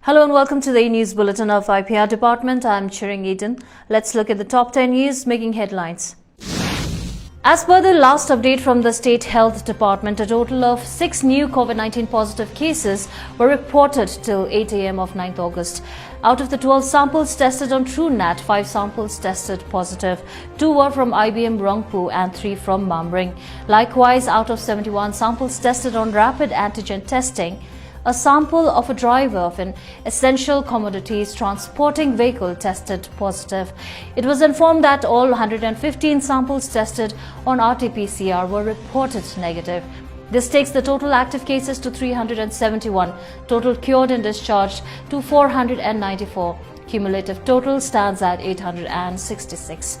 Hello and welcome to the news bulletin of IPR Department. I'm Chiring Eden. Let's look at the top 10 news making headlines. As per the last update from the State Health Department, a total of 6 new COVID-19 positive cases were reported till 8 a.m. of 9th August. Out of the 12 samples tested on TrueNat, 5 samples tested positive. 2 were from IBM Rangpo and 3 from Mamring. Likewise, out of 71 samples tested on rapid antigen testing, a sample of a driver of an essential commodities transporting vehicle tested positive. It was informed that all 115 samples tested on RT-PCR were reported negative. This takes the total active cases to 371, total cured and discharged to 494. Cumulative total stands at 866.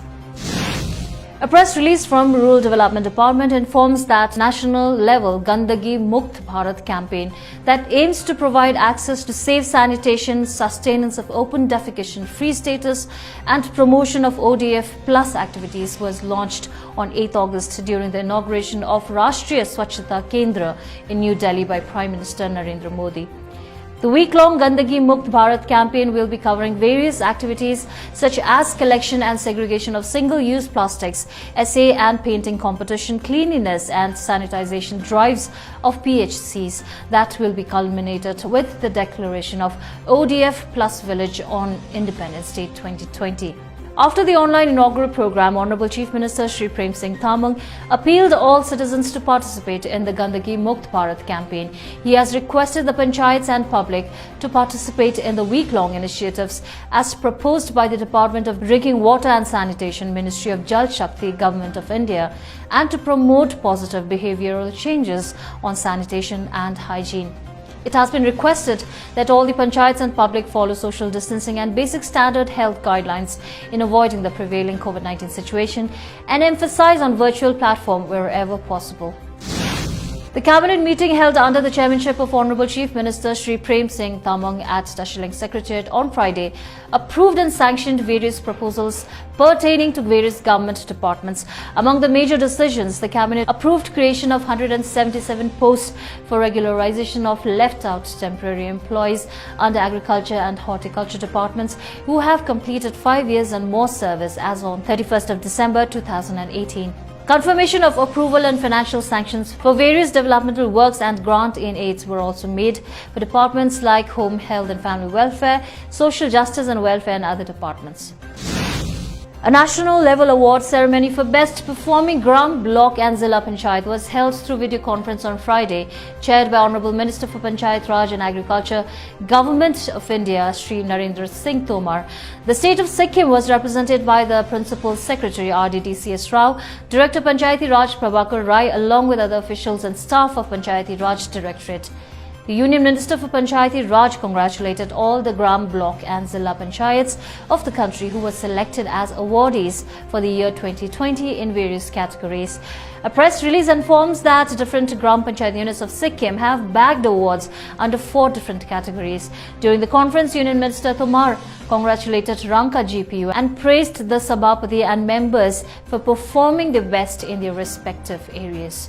A press release from Rural Development Department informs that national-level Gandagi Mukt Bharat campaign that aims to provide access to safe sanitation, sustenance of open defecation-free status and promotion of ODF plus activities was launched on 8th August during the inauguration of Rashtriya Swachhata Kendra in New Delhi by Prime Minister Narendra Modi. The week-long Gandagi Mukt Bharat campaign will be covering various activities such as collection and segregation of single-use plastics, essay and painting competition, cleanliness and sanitization drives of PHCs that will be culminated with the declaration of ODF Plus Village on Independence Day 2020. After the online inaugural program, Honorable Chief Minister Shri Prem Singh Thamang appealed all citizens to participate in the Gandagi Mukt Bharat campaign. He has requested the panchayats and public to participate in the week-long initiatives as proposed by the Department of Drinking Water and Sanitation, Ministry of Jal Shakti, Government of India, and to promote positive behavioral changes on sanitation and hygiene. It has been requested that all the panchayats and public follow social distancing and basic standard health guidelines in avoiding the prevailing COVID-19 situation and emphasize on virtual platform wherever possible. The cabinet meeting held under the chairmanship of Honorable Chief Minister Shri Prem Singh Thamang at Dashiling Secretariat on Friday approved and sanctioned various proposals pertaining to various government departments. Among the major decisions, the cabinet approved creation of 177 posts for regularization of left-out temporary employees under agriculture and horticulture departments who have completed 5 years and more service as on 31st of December 2018. Confirmation of approval and financial sanctions for various developmental works and grant in aids were also made for departments like Home, Health and Family Welfare, Social Justice and Welfare and other departments. A national-level award ceremony for Best Performing Gram, Block and Zilla Panchayat was held through video conference on Friday, chaired by Honorable Minister for Panchayat Raj and Agriculture, Government of India, Shri Narendra Singh Tomar. The state of Sikkim was represented by the Principal Secretary RDTCS Rao, Director Panchayati Raj Prabhakar Rai, along with other officials and staff of Panchayati Raj Directorate. The Union Minister for Panchayati Raj congratulated all the Gram, Block and Zilla Panchayats of the country who were selected as awardees for the year 2020 in various categories. A press release informs that different Gram Panchayat units of Sikkim have bagged awards under 4 different categories. During the conference, Union Minister Tomar congratulated Ranka GPU and praised the Sabhapati and members for performing the best in their respective areas.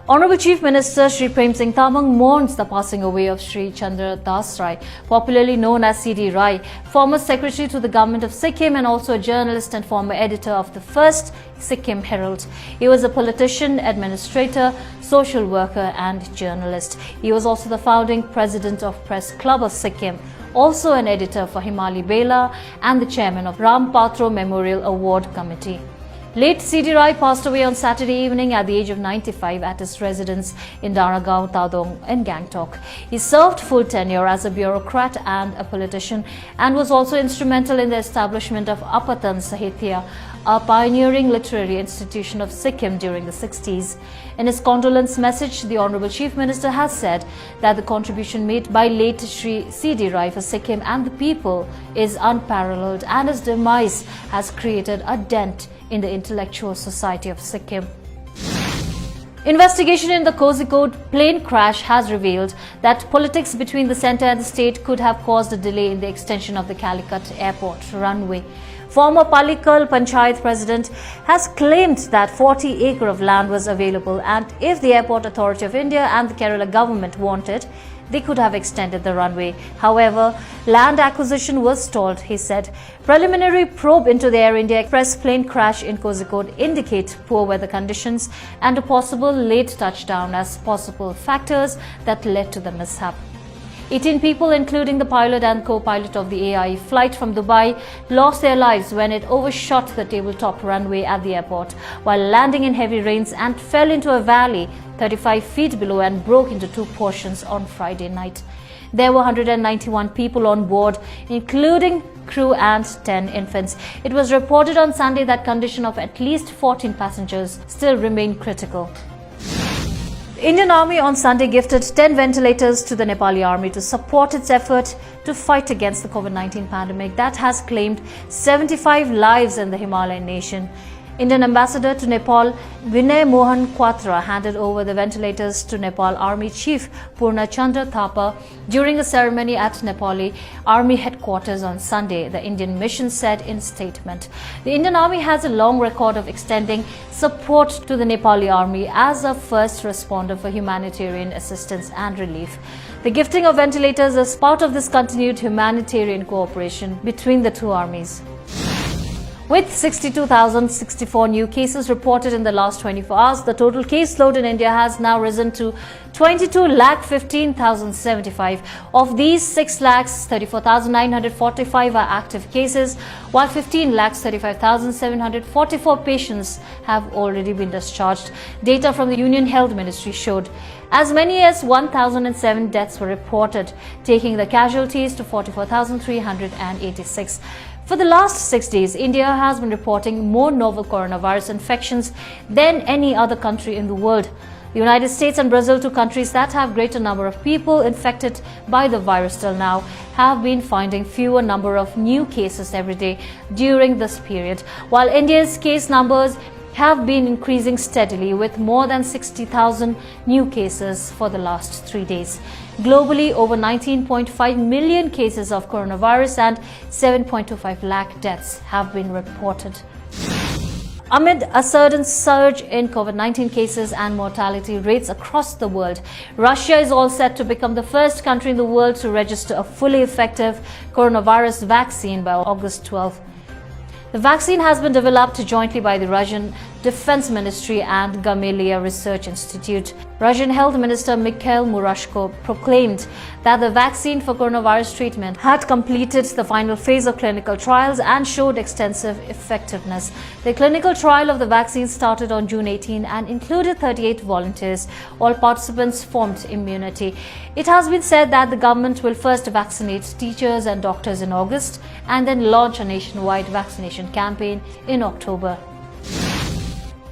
Honorable Chief Minister Shri Prem Singh Thamang mourns the passing away of Shri Chandra Das Rai, popularly known as C.D. Rai, former Secretary to the Government of Sikkim and also a journalist and former editor of the first Sikkim Herald. He was a politician, administrator, social worker and journalist. He was also the founding president of Press Club of Sikkim, also an editor for Himali Bela and the chairman of Ram Patro Memorial Award Committee. Late C.D. Rai passed away on Saturday evening at the age of 95 at his residence in Daragaon, Tadong in Gangtok. He served full tenure as a bureaucrat and a politician and was also instrumental in the establishment of Apatan Sahitya, a pioneering literary institution of Sikkim during the 60s. In his condolence message, the Honorable Chief Minister has said that the contribution made by late Shri C.D. Rai for Sikkim and the people is unparalleled and his demise has created a dent in the intellectual society of Sikkim. Investigation in the KOZHIKODE plane crash has revealed that politics between the centre and the state could have caused a delay in the extension of the Calicut airport runway. Former Palikal Panchayat president has claimed that 40 acres of land was available, and if the Airport Authority of India and the Kerala government wanted, they could have extended the runway. However, land acquisition was stalled, he said. Preliminary probe into the Air India Express plane crash in KOZHIKODE indicate poor weather conditions and a possible late touchdown as possible factors that led to the mishap. 18 people, including the pilot and co-pilot of the AI flight from Dubai, lost their lives when it overshot the tabletop runway at the airport while landing in heavy rains and fell into a valley 35 feet below and broke into two portions on Friday night. There were 191 people on board, including crew and 10 infants. It was reported on Sunday that condition of at least 14 passengers still remain critical. The Indian Army on Sunday gifted 10 ventilators to the Nepali Army to support its effort to fight against the COVID-19 pandemic that has claimed 75 lives in the Himalayan nation. Indian Ambassador to Nepal Vinay Mohan Quatra handed over the ventilators to Nepal Army Chief Purna Chandra Thapa during a ceremony at Nepali Army headquarters on Sunday, the Indian mission said in a statement. The Indian Army has a long record of extending support to the Nepali Army as a first responder for humanitarian assistance and relief. The gifting of ventilators is part of this continued humanitarian cooperation between the two armies. With 62,064 new cases reported in the last 24 hours, the total caseload in India has now risen to 22,15,075. Of these, 6,34,945 are active cases, while 15,35,744 patients have already been discharged. Data from the Union Health Ministry showed as many as 1,007 deaths were reported, taking the casualties to 44,386. For the last 6 days, India has been reporting more novel coronavirus infections than any other country in the world. The United States and Brazil, two countries that have greater number of people infected by the virus till now, have been finding fewer number of new cases every day during this period, while India's case numbers have been increasing steadily with more than 60,000 new cases for the last 3 days. Globally, over 19.5 million cases of coronavirus and 7.25 lakh deaths have been reported. Amid a sudden surge in COVID-19 cases and mortality rates across the world, Russia is all set to become the first country in the world to register a fully effective coronavirus vaccine by August 12. The vaccine has been developed jointly by the Russian Defense Ministry and Gamaleya Research Institute. Russian Health Minister Mikhail Murashko proclaimed that the vaccine for coronavirus treatment had completed the final phase of clinical trials and showed extensive effectiveness. The clinical trial of the vaccine started on June 18 and included 38 volunteers. All participants formed immunity. It has been said that the government will first vaccinate teachers and doctors in August and then launch a nationwide vaccination campaign in October.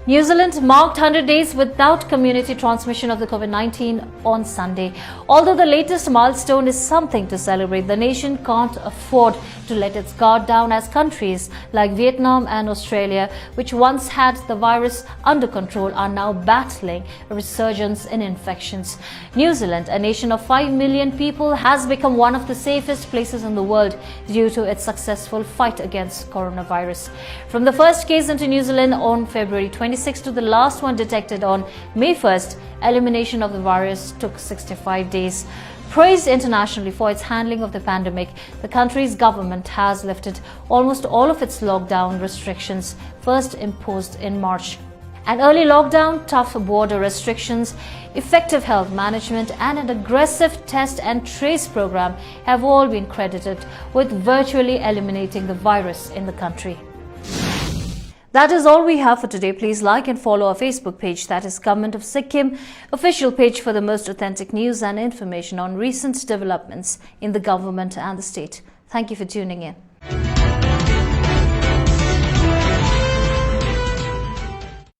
New Zealand marked 100 days without community transmission of the COVID-19 on Sunday. Although the latest milestone is something to celebrate, the nation can't afford to let its guard down as countries like Vietnam and Australia, which once had the virus under control, are now battling a resurgence in infections. New Zealand, a nation of 5 million people, has become one of the safest places in the world due to its successful fight against coronavirus. From the first case into New Zealand on February 26 to the last one detected on May 1st, elimination of the virus took 65 days. Praised internationally for its handling of the pandemic, the country's government has lifted almost all of its lockdown restrictions first imposed in March. An early lockdown, tough border restrictions, effective health management, and an aggressive test and trace program have all been credited with virtually eliminating the virus in the country. That is all we have for today. Please like and follow our Facebook page, that is Government of Sikkim, official page for the most authentic news and information on recent developments in the government and the state. Thank you for tuning in.